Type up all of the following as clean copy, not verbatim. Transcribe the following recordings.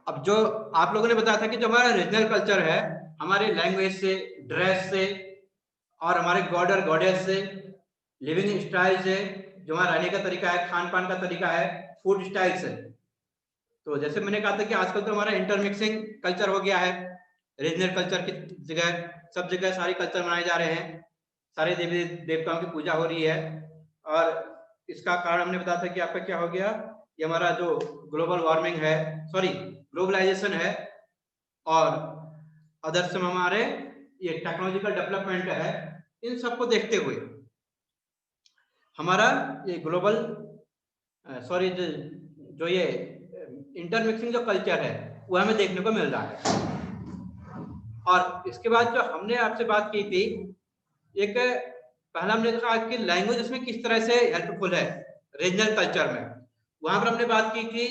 अब जो आप लोगों ने बताया था कि जो हमारा रीजनल कल्चर है, हमारे लैंग्वेज से, ड्रेस से और हमारे गॉड और गॉडेस से, लिविंग स्टाइल से, जो हमारा रहने का तरीका है, खान पान का तरीका है, फूड स्टाइल से। तो जैसे मैंने कहा था कि आजकल तो हमारा इंटरमिक्सिंग कल्चर हो गया है। रीजनल कल्चर की जगह सब जगह सारे कल्चर मनाए जा रहे हैं, सारे देवी देवताओं की पूजा हो रही है। और इसका कारण हमने बताया था कि आपका क्या हो गया, ये हमारा जो ग्लोबल वार्मिंग है, सॉरी ग्लोबलाइजेशन है, और अदर्स में हमारे ये टेक्नोलॉजिकल डेवलपमेंट है। इन सबको देखते हुए हमारा ये ग्लोबल सॉरी जो ये इंटरमिक्सिंग जो कल्चर है वो हमें देखने को मिल रहा है। और इसके बाद जो हमने आपसे बात की थी, एक पहला हमने कहा कि लैंग्वेज इसमें किस तरह से हेल्पफुल है रीजनल कल्चर में। वहां पर हमने बात की थी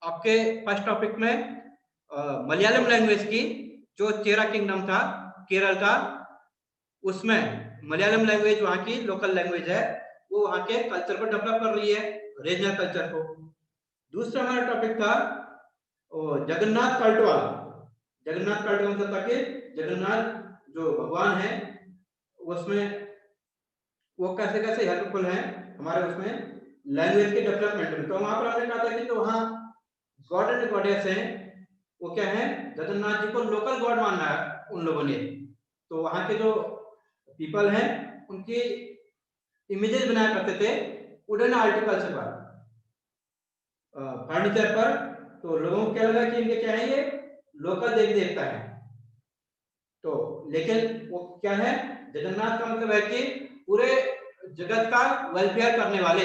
आपके फर्स्ट टॉपिक में मलयालम लैंग्वेज की, जो चेरा किंगडम था केरल का, उसमें मलयालम लैंग्वेज वहां की लोकल लैंग्वेज है, वो वहां के कल्चर को डेवलप कर रही है, रीजनल कल्चर को। दूसरा हमारा टॉपिक था जगन्नाथ कल्ट वाला। जगन्नाथ कल्ट मतलब था कि जगन्नाथ जो भगवान है उसमें वो कैसे कैसे हेल्पफुल है हमारे उसमें लैंग्वेज के डेवलपमेंट में। तो वहां पर हमने कहा था कि जो वहाँ गॉड एंड गॉडेस हैं वो क्या है, जगन्नाथ जी को लोकल गॉड मानना है उन लोगों ने। तो वहां के जो पीपल हैं उनकी इमेजेस बनाया करते थे वुडन आर्टिकल्स पर, फर्नीचर पर। तो लोगों को क्या लगा कि इनके क्या है, ये लोकल देवी देवता है। तो लेकिन वो क्या है, जगन्नाथ का मतलब है कि पूरे जगत का वेलफेयर करने वाले,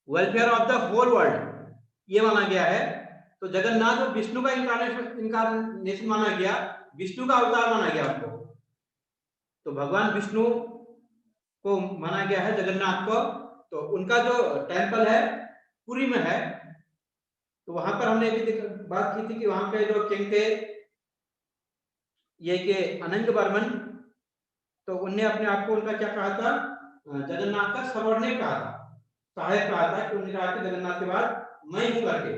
welfare of the whole world, ये माना गया है। तो जगन्नाथ विष्णु का इनकारनेशन माना गया, विष्णु का अवतार माना गया उनको। तो भगवान विष्णु को माना गया है जगन्नाथ को। तो उनका जो टेंपल है पुरी में है। तो वहां पर हमने भी बात की थी कि वहां पे जो किंग थे ये के अनंग बर्मन, तो उनने अपने आप को उनका क्या कहा था, जगन्नाथ का सबॉर्डिनेट कहा था, सहायक कहा था। कि उन्होंने कहा कि जगन्नाथ के बाद मैं हूं करके।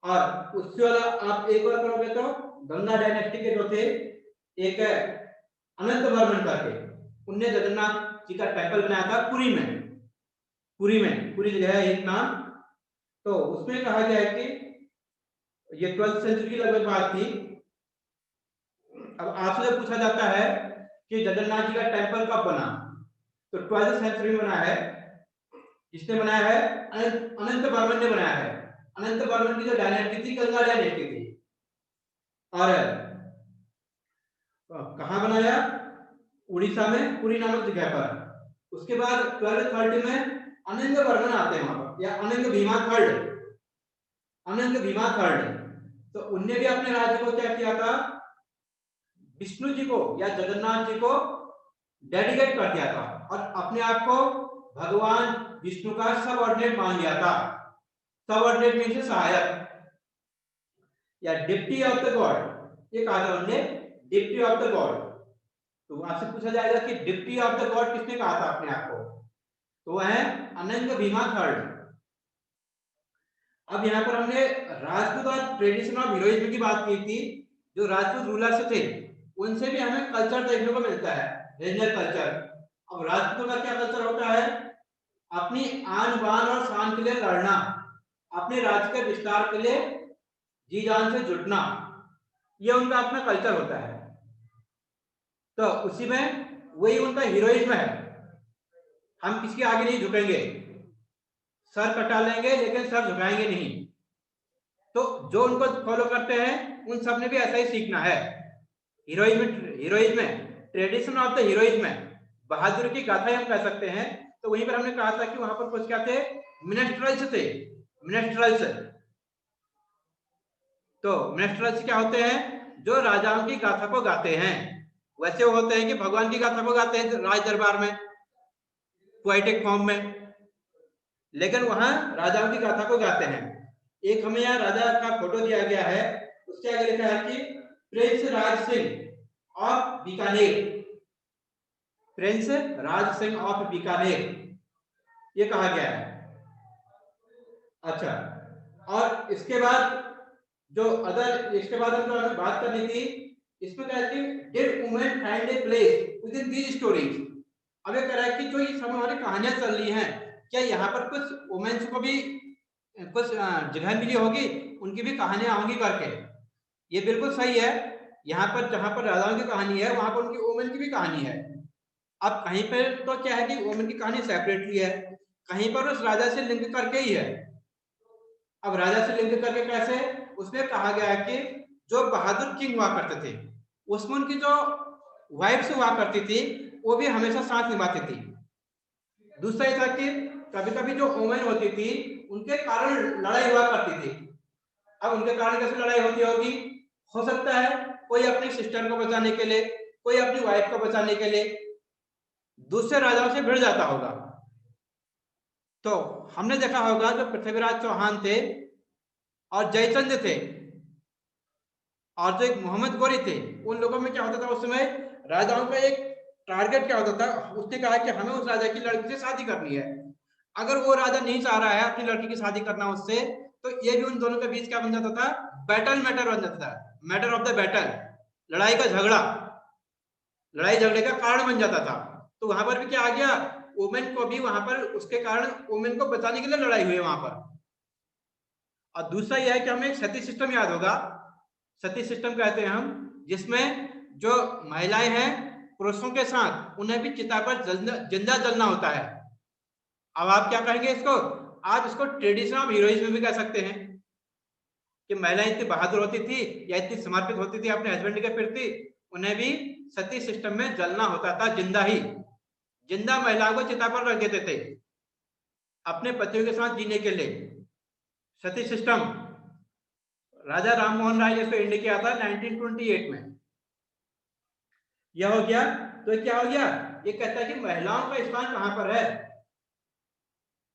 और उससे वाला आप एक बार करोगे तो गंगा डायनेस्टी के जो थे एक अनंत वर्मन करके, उनने जगन्नाथ जी का टेंपल बनाया था पुरी में। पुरी जगह है एक नाम। तो उसमें कहा गया है कि ये 12th सेंचुरी की लगभग बात थी। अब आपसे जब पूछा जाता है कि जगन्नाथ जी का टेंपल कब बना, तो 12th सेंचुरी में बना है। किसने बनाया है, अनंत वर्मन ने बनाया है। अनंत वर्मन की जो डायनेस्टी थी गंगा डायनेस्टी थी। और कहां बनाया, उड़ीसा में पुरी नामक जगह पर। उसके बाद 1230 में अनंग वर्मन आते हैं वहां पर, या अनंग भीमा थर्ड, अनंग भीमा थर्ड। तो उनने भी अपने राज्य को क्या किया था, विष्णु जी को या जगन्नाथ जी को डेडिकेट कर दिया था, और अपने आप को भगवान विष्णु का सबऑर्डिनेट मान लिया था। सबऑर्डिनेट मीन्स सहायक या डिप्टी ऑफ द गॉड, ये कहा था उन्होंने, डिप्टी ऑफ द गॉड। तो आपसे पूछा जाएगा कि डिप्टी ऑफ द गॉड किसने कहा था अपने आप को, तो वह है अनंग भीमा थर्ड। अब यहाँ पर हमने राजपूत और ट्रेडिशन ऑफ हीरोइज्म की बात की थी। जो राजपूत रूलर्स थे उनसे भी हमें कल्चर देखने को मिलता है, रीजनल कल्चर। अब राजपूतों का क्या कल्चर होता है, अपनी आन बान और शान के लिए लड़ना, अपने राज्य के विस्तार के लिए जी जान से जुटना, यह उनका अपना कल्चर होता है। तो उसी में वही उनका हीरोइज्म है, हम किसके आगे नहीं झुकेंगे, सर कटा लेंगे लेकिन सर झुकाएंगे नहीं। तो जो उनको फॉलो करते हैं उन सब ने भी ऐसा ही सीखना है। Heroism tradition of the heroism, बहादुर की गाथा हम कह सकते हैं। तो वहीं पर हमने कहा था कि वहां पर कुछ क्या थे, मिनिस्ट्रल्स थे, मिनिस्ट्रल्स। तो मिनिस्ट्रल्स क्या होते हैं, जो राजाओं की गाथा को गाते हैं। वैसे वो होते हैं कि भगवान की गाथा को गाते हैं राज दरबार में, पोएटिक फॉर्म में, लेकिन वहां राजाओं की गाथा को गाते हैं। एक हमें यहाँ राजा का फोटो दिया गया है, उसके आगे लिखा है कि Prince Raj Singh of Bikaner, Prince Raj Singh of Bikaner, ये कहा गया है। अच्छा, और इसके बाद जो अदर, इसके बाद हम जो हमें बात करनी थी, इसमें क्या है कि did women find a place with in these stories. अब ये कह रहा है कि जो ये सब हमारी कहानियां चल रही हैं, क्या यहाँ पर कुछ वुमेन्स को भी कुछ जगह मिली होगी, उनकी भी कहानियां होंगी करके। ये बिल्कुल सही है। यहाँ पर जहाँ पर राजाओं की कहानी है, वहां पर उनकी वुमेन की भी कहानी है। अब कहीं पर तो क्या है कि वुमेन की कहानी सेपरेटली है, कहीं पर उस राजा से लिंक करके ही है। अब राजा से लिंक करके कैसे? उसमें कहा गया है कि जो बहादुर किंग हुआ करते थे, उसमें उनकी जो वाइफ्स हुआ करती थी, वो भी हमेशा साथ निभाती थी। दूसरा ये था कि कभी कभी जो वुमेन होती थी, उनके कारण लड़ाई हुआ करती थी। अब उनके कारण कैसे लड़ाई होती होगी? हो सकता है कोई अपनी सिस्टर को बचाने के लिए, कोई अपनी वाइफ को बचाने के लिए दूसरे राजाओं से भिड़ जाता होगा। तो हमने देखा होगा जो पृथ्वीराज चौहान थे और जयचंद थे और जो एक मोहम्मद गोरी थे, उन लोगों में क्या होता था उस समय? राजाओं का एक टारगेट क्या होता था? उसने कहा कि हमें उस राजा की लड़की से शादी करनी है। अगर वो राजा नहीं चाह रहा है अपनी लड़की की शादी करना उससे, तो ये भी उन दोनों के बीच क्या बन जाता था? बैटल मैटर बन जाता था, मैटर ऑफ द बैटल, लड़ाई का झगड़ा, लड़ाई झगड़े का कारण बन जाता था। तो वहां पर भी क्या आ गया? वुमेन को भी वहां पर उसके कारण वुमेन को बचाने के लिए लड़ाई हुई वहां पर। और दूसरा यह है कि हमें सती सिस्टम याद होगा। सती सिस्टम कहते हैं हम, जिसमें जो महिलाएं हैं पुरुषों के साथ, उन्हें भी चिता पर जिंदा जलना होता है। अब आप क्या कहेंगे इसको? आप इसको ट्रेडिशनल ऑफ हीरोइज्म भी कह सकते हैं कि महिलाएं इतनी बहादुर होती थी या इतनी समर्पित होती थी अपने हस्बैंड के प्रति, उन्हें भी सती सिस्टम में जलना होता था, जिंदा ही। जिंदा महिलाओं को चिता पर रख देते थे अपने पतियों के साथ जीने के लिए। सती सिस्टम राजा राम मोहन राय ने इसको एंड किया था 1928 में। यह हो गया। तो क्या हो गया? ये कहता है कि महिलाओं का स्थान कहां पर है।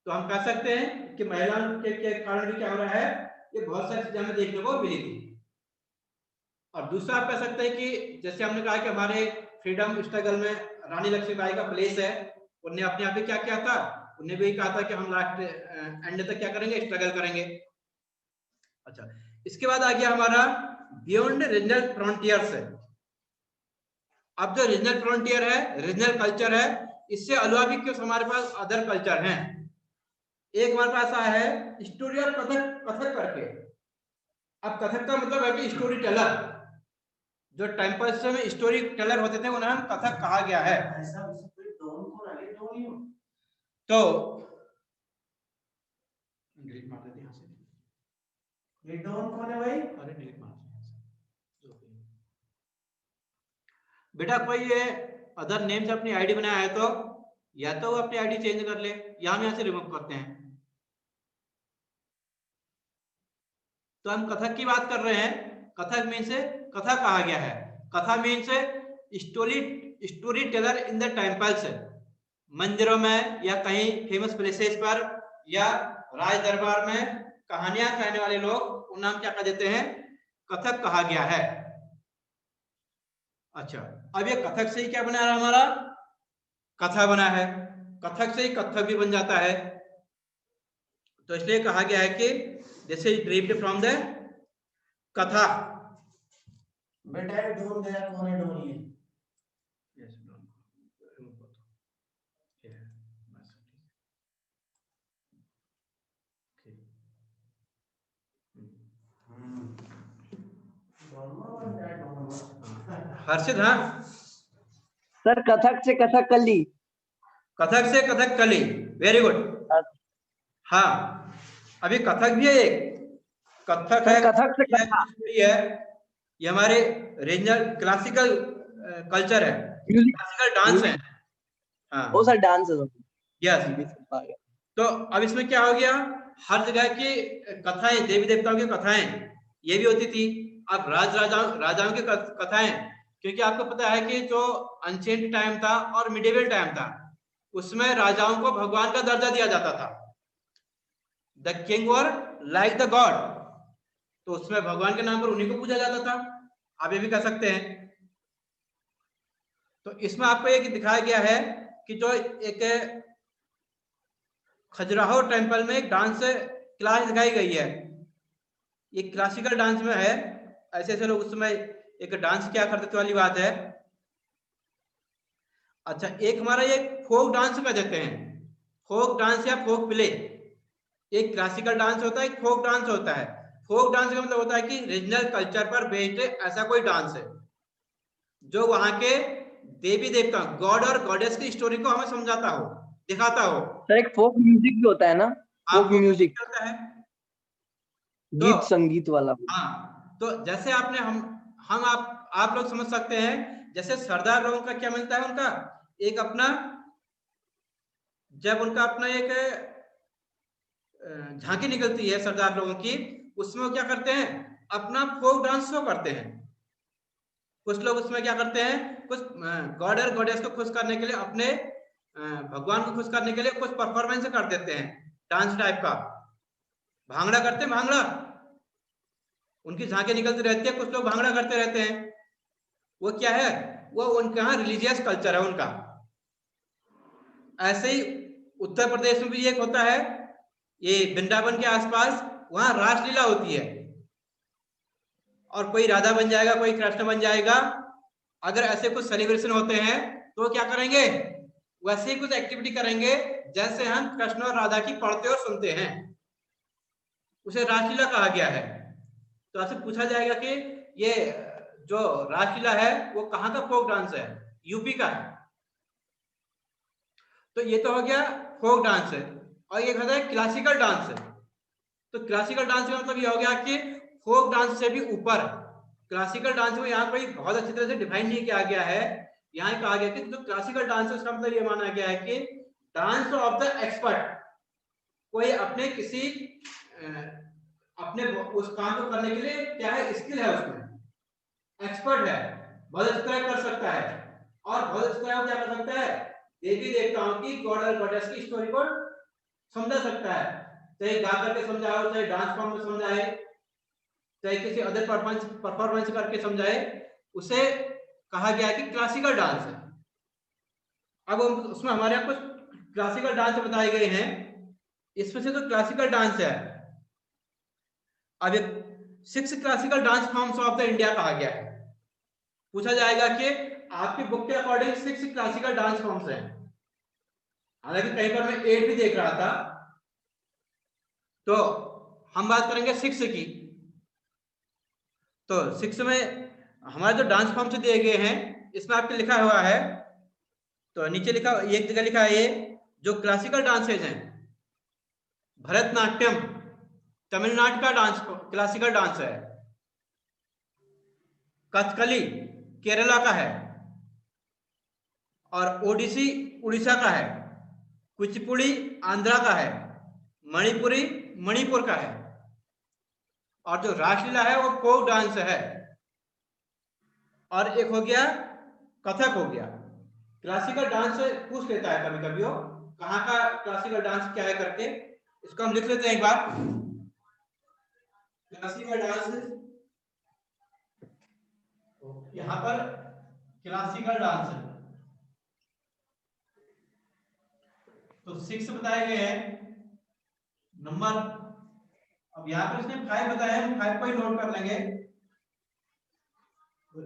तो हम कह सकते हैं कि महिलाओं के कारण भी क्या हो रहा है, ये बहुत सारी चीजें हमें देखने को मिली थी। और दूसरा आप कह सकते हैं कि जैसे हमने कहा कि हमारे फ्रीडम स्ट्रगल में रानी लक्ष्मीबाई का प्लेस है, उन्हें अपने आप ही क्या किया था? उन्हें भी कहा था कि हम लास्ट एंड तक क्या करेंगे? स्ट्रगल करेंगे। अच्छा, इसके बाद आ गया हमारा बियॉन्ड रीजनल फ्रंटियर्स। अब जो रीजनल फ्रंटियर है, रीजनल कल्चर है, इससे अलावा भी कुछ हमारे पास अदर कल्चर हैं। एक हमारे पास आया है स्टोरी ऑफ कथक, कथक करके। अब कथक का मतलब है कि स्टोरी टेलर। जो टेम्पल्स में स्टोरी टेलर होते थे उन्हें हम कथक कहा गया है। तो डिलीट मार देते यहाँ से। ये डॉन कौन है भाई? अरे डिलीट मार दो। बेटा कोई ये अदर नेम से अपनी आईडी बनाया है तो या तो वो अपनी आईडी चेंज कर ले या हम यहाँ से रिमूव करते हैं। तो हम कथक की बात कर रहे हैं। कथक मीन से कथा कहा गया है। कथा मीन से story teller in the temples, मंदिरों में या कहीं फेमस प्लेसेस पर या राज दरबार में कहानियां कहने वाले लोग, उन नाम क्या कह देते हैं? कथक कहा गया है। अच्छा, अब ये कथक से ही क्या बना रहा हमारा? कथा बना है। कथक से ही कथक भी बन जाता है। तो इसलिए कहा गया है कि दिस इज ड्रीव्ड फ्रॉम द कथा। बेटा ढूंढ गया कौन है? ढूंढ ये। यस, ढूंढ हर्षित। हाँ सर, कथक से कथकली। कथक से कथकली, वेरी गुड। हाँ, अभी कथक भी है एक। कथक है, कथक से कथा है। ये हमारे रीजनल क्लासिकल कल्चर है, क्लासिकल डांस है। हाँ वो सर डांस है। यस। तो अब इसमें क्या हो गया? हर जगह की कथाएं, देवी देवताओं की कथाएं ये भी होती थी। अब राजाओं की कथाएं, क्योंकि आपको पता है कि जो एंशिएंट टाइम था और मिडिवल टाइम था, उसमें राजाओं को भगवान का दर्जा दिया जाता था। The king were like the God, तो उसमें भगवान के नाम पर उन्हीं को पूजा जाता था। आप ये भी कह सकते हैं। तो इसमें आपको एक दिखाया गया है कि जो एक खजुराहो टेम्पल में एक डांस क्लास दिखाई गई है। ये क्लासिकल डांस में है, ऐसे ऐसे लोग उस समय एक डांस क्या करते थे वाली बात है। अच्छा, एक हमारा ये फोक डांस का देते हैं, फोक डांस या फोक प्ले। एक क्लासिकल डांस होता है, एक फोक डांस होता है। फोक डांस का मतलब होता है कि रीजनल कल्चर पर बेस्ड ऐसा कोई डांस है जो वहां के देवी देवता, गॉड और गॉडेस की स्टोरी को हमें समझाता हो, दिखाता हो। सर एक फोक म्यूजिक भी होता है ना, फोक आपको म्यूजिक, होता है तो गीत संगीत वाला। हाँ, तो जैसे आपने हम आप लोग समझ सकते हैं, जैसे सरदार लोगों का क्या मिलता है, उनका एक अपना, जब उनका अपना एक झांकी निकलती है सरदार लोगों की, उसमें वो क्या करते हैं, अपना फोक डांस शो करते हैं। कुछ लोग उसमें क्या करते हैं, कुछ गॉड और गॉडेस को खुश करने के लिए, अपने भगवान को खुश करने के लिए कुछ परफॉर्मेंस कर देते हैं डांस टाइप का। भांगड़ा करते हैं, भांगड़ा, उनकी झांकी निकलती रहती है, कुछ लोग भांगड़ा करते रहते हैं। वो क्या है, वो उनके यहाँ रिलीजियस कल्चर है उनका। ऐसे ही उत्तर प्रदेश में भी एक होता है, ये वृंदावन के आसपास, वहां रासलीला होती है, और कोई राधा बन जाएगा, कोई कृष्ण बन जाएगा। अगर ऐसे कुछ सेलिब्रेशन होते हैं तो क्या करेंगे, वैसे ही कुछ एक्टिविटी करेंगे जैसे हम कृष्ण और राधा की पढ़ते और सुनते हैं, उसे रासलीला कहा गया है। तो आपसे पूछा जाएगा कि ये जो रासलीला है वो कहाँ का फोक डांस है, यूपी का है। तो ये तो हो गया फोक डांस है, और ये कहता है क्लासिकल डांस है। तो क्लासिकल डांस का मतलब ये हो गया कि फोक डांस से भी ऊपर क्लासिकल डांस में यहाँ पर बहुत अच्छी तरह से डिफाइन नहीं किया गया है। यहाँ कहा गया कि जो क्लासिकल डांस है उसका मतलब ये माना गया है कि डांस ऑफ द एक्सपर्ट, कोई अपने किसी अपने उस काम को करने के लिए क्या है, स्किल है उसमें, एक्सपर्ट है, बहुत अच्छी तरह कर सकता है, और बहुत अच्छी तरह क्या कर सकता है, देवी देवताओं की, गॉड और गॉडेस की स्टोरी को समझा सकता है, चाहे गा करके समझाओ, चाहे डांस फॉर्म में समझाए, चाहे किसी अदर परफॉर्मेंस करके समझाए, उसे कहा गया है कि क्लासिकल डांस है। अब उसमें हमारे यहाँ कुछ क्लासिकल डांस बताए गए हैं, इसमें से तो क्लासिकल डांस है। अब 6 classical dance forms of the India कहा गया है। पूछा जाएगा कि आपकी बुक के अकॉर्डिंग 6 क्लासिकल डांस फॉर्म्स हैं, हालांकि कहीं पर मैं 8 भी देख रहा था। तो हम बात करेंगे 6 की। तो 6 में हमारे जो डांस फॉर्म्स दिए गए हैं, इसमें आपके लिखा हुआ है, तो नीचे लिखा, एक जगह लिखा है, ये जो क्लासिकल डांसेज हैं, भरतनाट्यम तमिलनाडु का डांस, क्लासिकल डांस है। कथकली केरला का है, और ओडिसी उड़ीसा का है, कुचिपुड़ी आंध्रा का है, मणिपुरी मणिपुर का है, और जो रासलीला है वो फोक डांस है। और एक हो गया कथक हो गया। क्लासिकल डांस पूछ लेता है कभी कभी वो, कहाँ का क्लासिकल डांस क्या है करके, इसको हम लिख लेते हैं एक बार। क्लासिकल डांस, यहाँ पर क्लासिकल डांस है, तो 6 बताए गए हैं नंबर। अब यहाँ पर इसने 5 बताया, हम 5 को ही नोट कर लेंगे।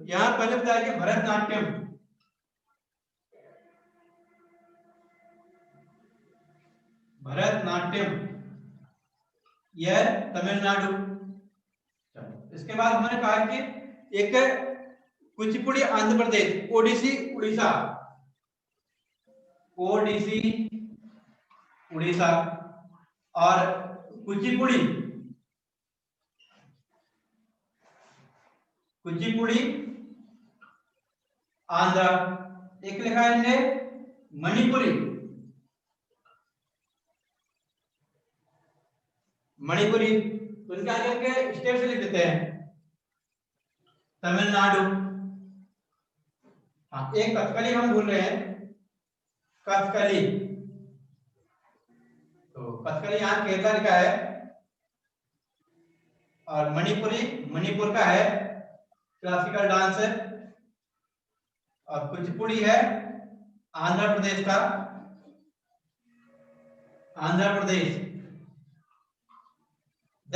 यहाँ पहले बताया कि भरतनाट्यम, भरतनाट्यम यह तमिलनाडु। इसके बाद हमने कहा कि एक कुचिपुड़ी आंध्र प्रदेश, ओडिसी उड़ीसा, ओडिसी उड़ीसा, और कुचिपुड़ी कुचिपुड़ी आंध्र। एक लिखा है मणिपुरी, मणिपुरी, तो इनके आगे के स्टेट से लिख देते हैं, तमिलनाडु। हाँ, एक कथकली हम भूल रहे हैं, कथकली, तो कथकली यहाँ केरला लिखा है, और मणिपुरी मणिपुर का है, क्लासिकल डांस है, और कुचिपुड़ी है आंध्र प्रदेश का, आंध्र प्रदेश।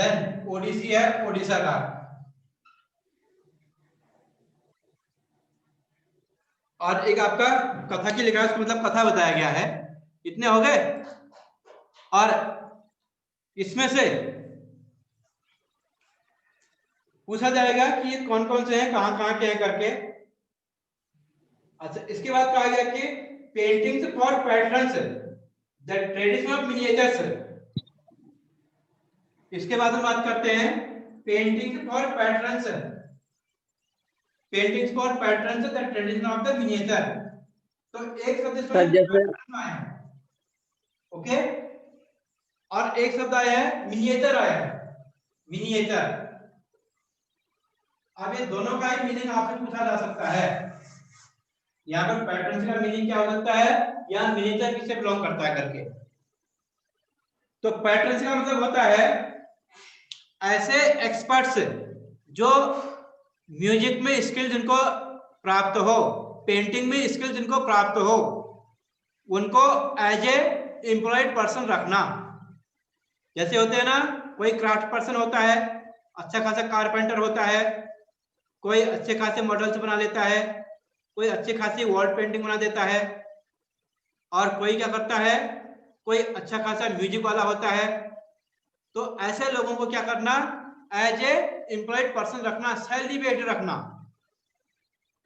देन ओडिसी है ओडिशा का, और एक आपका कथा की लिखा है, उसको मतलब कथा बताया गया है। इतने हो गए। और इसमें से पूछा जाएगा कि ये कौन कौन से हैं, कहां कहां के हैं करके। अच्छा, इसके बाद कहा गया कि paintings for patterns the tradition of miniatures. इसके बाद हम बात करते हैं paintings for patterns, paintings for patterns the tradition of the miniature. तो एक शब्द सर जैसे इसमें आया है, ओके, और एक शब्द आया है मिनिएचर आया है, मिनिएचर। अब ये दोनों का ही मीनिंग आपसे पूछा जा सकता है। यहाँ पर पैटर्न का मीनिंग क्या हो सकता है, या मिनिएचर किससे बिलोंग करता है करके। तो पैटर्न का मतलब होता है ऐसे एक्सपर्ट्स जो म्यूजिक में स्किल जिनको प्राप्त हो, पेंटिंग में स्किल जिनको प्राप्त हो, उनको एज ए एम्प्लॉयड पर्सन रखना। जैसे होते हैं ना, कोई क्राफ्ट पर्सन होता है, अच्छा खासा कारपेंटर होता है, कोई अच्छे खासे मॉडल्स बना लेता है, कोई अच्छी खासी वॉल पेंटिंग बना देता है, और कोई क्या करता है, कोई अच्छा खासा म्यूजिक वाला होता है। तो ऐसे लोगों को क्या करना, एज ए एम्प्लॉयड पर्सन रखना, सैलरी बेस्ड रखना।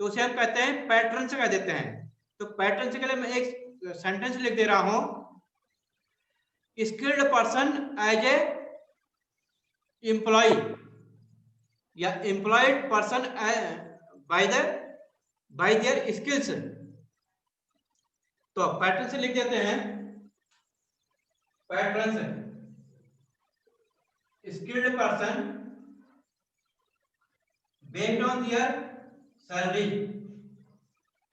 तो उसे हम कहते हैं पैटर्न से कह देते हैं। तो पैटर्न से के लिए मैं एक सेंटेंस लिख दे रहा हूं, skilled person as a employ, या employed person by their skills. तो पैटर्न से लिख देते हैं, पैटर्न से skilled person based on their salary.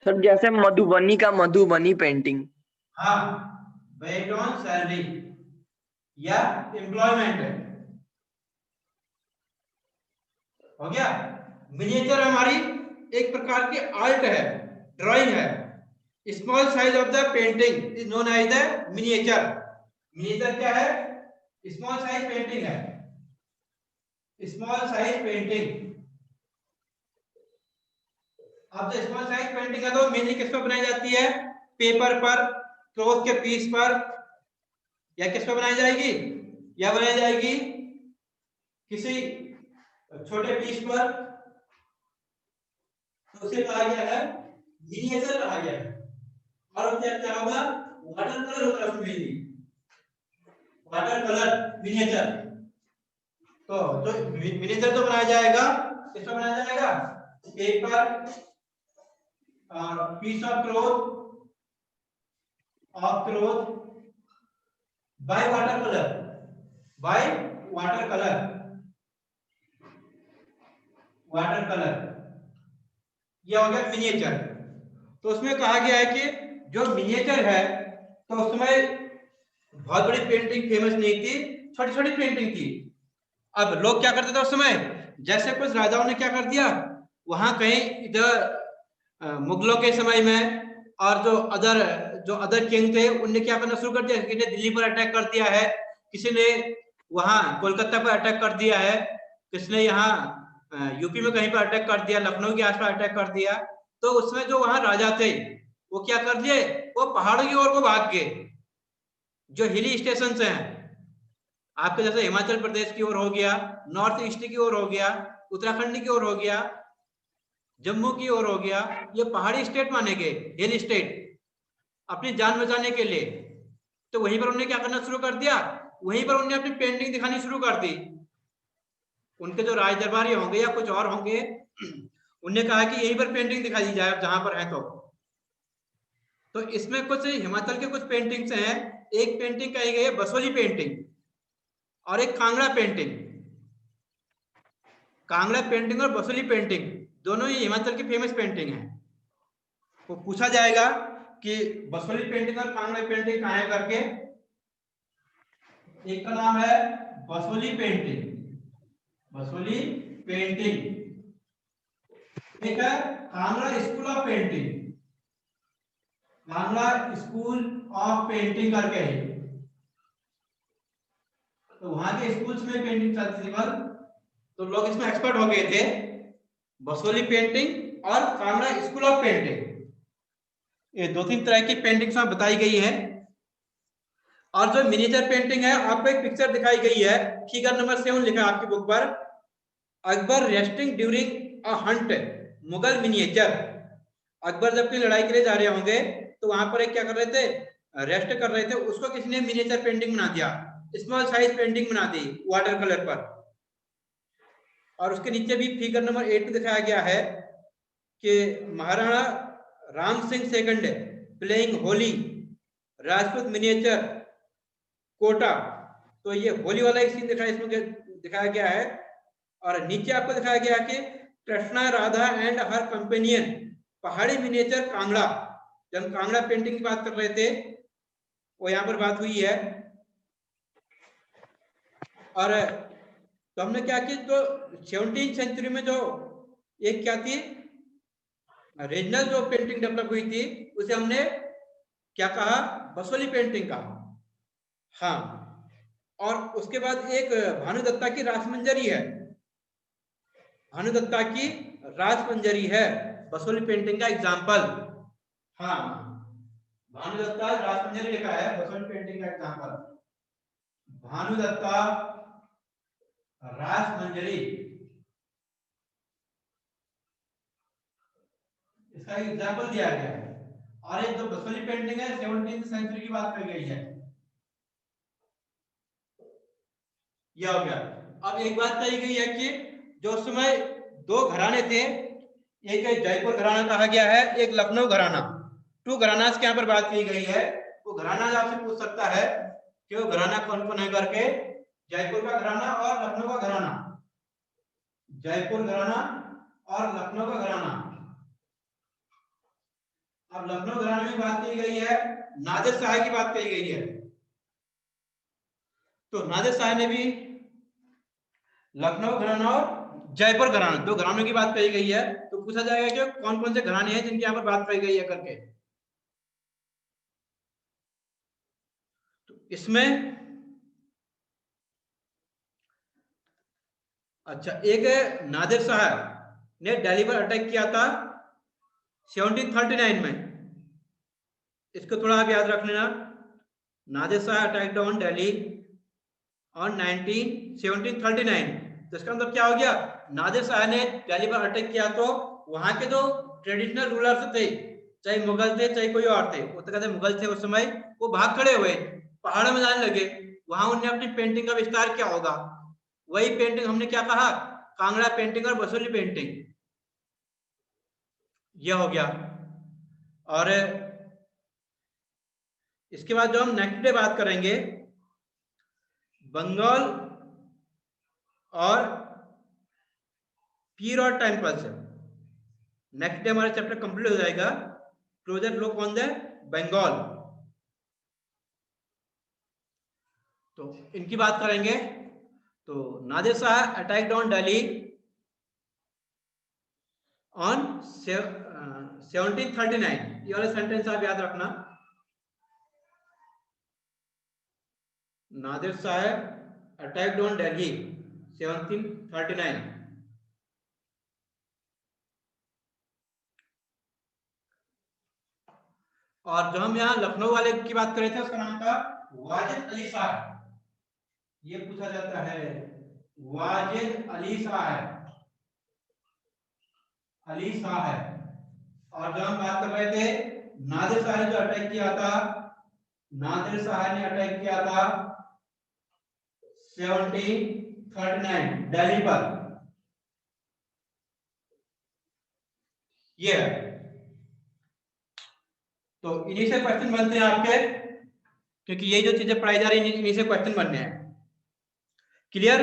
Sir जैसे मधुबनी का मधुबनी पेंटिंग। हाँ, बेस्ड ऑन सैलरी या एम्प्लॉयमेंट। हो गया। मिनिएचर हमारी एक प्रकार की आर्ट है, ड्राइंग है। Small size of the painting is known as the miniature. Miniature क्या है, स्मॉल साइज पेंटिंग है, स्मॉल साइज पेंटिंग। अब जो स्मॉल साइज पेंटिंग है तो मेनली किस पर बनाई जाती है, पेपर पर, क्लॉथ के पीस पर, या किस पर बनाई जाएगी, या बनाई जाएगी किसी छोटे पीस पर। तो उसे कहा गया है मिनिएचर कहा गया है। और क्या होगा, वाटर कलर होगा उसमें, वाटर कलर मिनिएचर। तो जो मिनिएचर तो बनाया जाएगा, किस पर बनाया जाएगा, paper, piece of cloth by water colour, by water colour, यह हो गया मिनिएचर। तो उसमें कहा गया है कि जो मिनिएचर है, तो उसमें बहुत बड़ी पेंटिंग फेमस नहीं थी, छोटी छोटी पेंटिंग थी। अब लोग क्या करते थे उस समय, जैसे कुछ राजाओं ने क्या कर दिया, वहां कहीं इधर मुगलों के समय में, और जो अदर किंग थे, उनने क्या करना शुरू कर दिया, किसी ने दिल्ली पर अटैक कर दिया है, किसी ने वहां कोलकाता पर अटैक कर दिया है, किसी ने यहाँ यूपी में कहीं पर अटैक कर दिया, लखनऊ के आसपास अटैक कर दिया। तो उसमें जो वहां राजा थे, वो क्या कर दिए, वो पहाड़ों की ओर को भाग गए। जो हिली स्टेशन हैं आपके, जैसे हिमाचल प्रदेश की ओर हो गया, नॉर्थ ईस्ट की ओर हो गया, उत्तराखंड की ओर हो गया, जम्मू की ओर हो गया, ये पहाड़ी स्टेट माने गए, हिल स्टेट, अपनी जान बचाने के लिए। तो वहीं पर उन्होंने क्या करना शुरू कर दिया, वहीं पर उन्होंने अपनी पेंटिंग दिखानी शुरू कर दी। उनके जो राज दरबारी होंगे या कुछ और होंगे, उन्होंने कहा कि यहीं पर पेंटिंग दिखाई दी जाए जहां पर है। तो इसमें कुछ हिमाचल के कुछ पेंटिंग्स हैं। एक पेंटिंग कही गई है बसोली पेंटिंग, और एक कांगड़ा पेंटिंग। कांगड़ा पेंटिंग और बसोली पेंटिंग दोनों ही हिमाचल की फेमस पेंटिंग है। तो पूछा जाएगा कि बसोली पेंटिंग और कांगड़ा पेंटिंग कहाँ है करके। एक का नाम है बसोली पेंटिंग, बसोली पेंटिंग। एक है Kangra school of painting, Kangra school of painting करके है। तो वहां के स्कूल्स में पेंटिंग चलती थी, तो लोग इसमें एक्सपर्ट हो गए थे, बसोली पेंटिंग और कांगड़ा स्कूल ऑफ पेंटिंग। ये 2-3 तरह की पेंटिंग्स में बताई गई है। और जो मिनिएचर पेंटिंग है, आपको एक पिक्चर दिखाई गई है, फिगर नंबर 7 लिखा है आपकी बुक पर, Akbar resting during a Hunt, Mughal miniature. Akbar जब कोई लड़ाई के लिए जा रहे होंगे तो वहां पर एक क्या कर रहे थे, रेस्ट कर रहे थे, उसको किसी ने मिनिएचर पेंटिंग बना दिया, स्मॉल साइज पेंटिंग बना दी वाटर कलर पर। और उसके नीचे भी फिगर नंबर 8 में दिखाया गया है कि Maharana Ram Singh second playing Holi, Rajput miniature Kota. तो ये होली वाला एक सीन दिखाया गया है। और नीचे आपको दिखाया गया कि Krishna Radha and her companion, पहाड़ी मिनिएचर कांगड़ा। जब हम कांगड़ा पेंटिंग की बात कर रहे थे वो यहाँ पर बात हुई है। और तो हमने क्या की, तो 17वीं सेंचुरी में जो एक क्या थी, रीजनल जो पेंटिंग डेवलप हुई थी उसे हमने क्या कहा, बसोली पेंटिंग कहा। हाँ, और उसके बाद एक भानुदत्ता की रासमंजरी है, भानुदत्ता की रासमंजरी है बसोली पेंटिंग का एग्जाम्पल। हाँ, भानुदत्ता रासमंजरी लिखा है बसोली पेंटिंग का एग्जाम्पल, भानुदत्ता रासमंजरी, इसका एग्जाम्पल दिया गया है। और एक जो बसोली पेंटिंग है 17वीं सेंचुरी की बात की गई है। यह हो गया। अब एक बात कही गई है कि जो उस समय 2 घराने थे, एक जयपुर घराना कहा गया है, एक लखनऊ घराना। 2 घरानास के यहाँ पर बात की गई है। वो घराना आपसे पूछ सकता है कि वो घराना कौन कौन है करके, जयपुर का घराना और लखनऊ का घराना, जयपुर घराना और लखनऊ का घराना। अब लखनऊ घराने में बात की गई है, नादिर शाह की बात कही गई है। तो नादिर शाह ने भी लखनऊ घराना और जयपुर घराना, 2 घरानों की बात कही गई है। तो पूछा जाएगा कि कौन कौन से घराने हैं जिनकी यहाँ पर बात कही गई है करके। तो इसमें अच्छा, एक नादिर शाह ने दिल्ली पर अटैक किया था 1739 में, इसको थोड़ा आप याद रख लेना। Nadir Shah attacked on Delhi on 1739। तो इसका मतलब क्या हो गया, नादिर शाह ने दिल्ली पर अटैक किया तो वहां के जो ट्रेडिशनल रूलर्स थे, चाहे मुगल थे चाहे कोई और थे, वो तो कहते मुगल थे उस समय, वो भाग खड़े हुए, पहाड़ों में जाने लगे। वहां उन्हें अपनी पेंटिंग का विस्तार क्या होगा, वही पेंटिंग हमने क्या कहा, कांगड़ा पेंटिंग और बसोली पेंटिंग, यह हो गया। और इसके बाद जो हम नेक्स्ट डे बात करेंगे, बंगाल और पीर और टेम्पल्स। नेक्स्ट डे हमारा चैप्टर कंप्लीट हो जाएगा, closer look on the Bengal. तो इनकी बात करेंगे। तो Nadir Shah attacked on Delhi on 1739, ये वाला सेंटेंस आप याद रखना। Nadir Shah attacked on Delhi 1739। और जो हम यहाँ लखनऊ वाले की बात कर रहे थे उसका नाम था वाजिद अली शाह। ये पूछा जाता है, वाजिद अली शाह है, अली शाह है। और जो हम बात कर रहे थे, नादिर शाह ने जो अटैक किया था, नादिर शाह ने अटैक किया था 1739 दिल्ली पर, ये तो इन्हीं से क्वेश्चन बनते हैं आपके, क्योंकि ये जो चीजें पढ़ाई जा रही है इन्हीं से क्वेश्चन बनने हैं। क्लियर?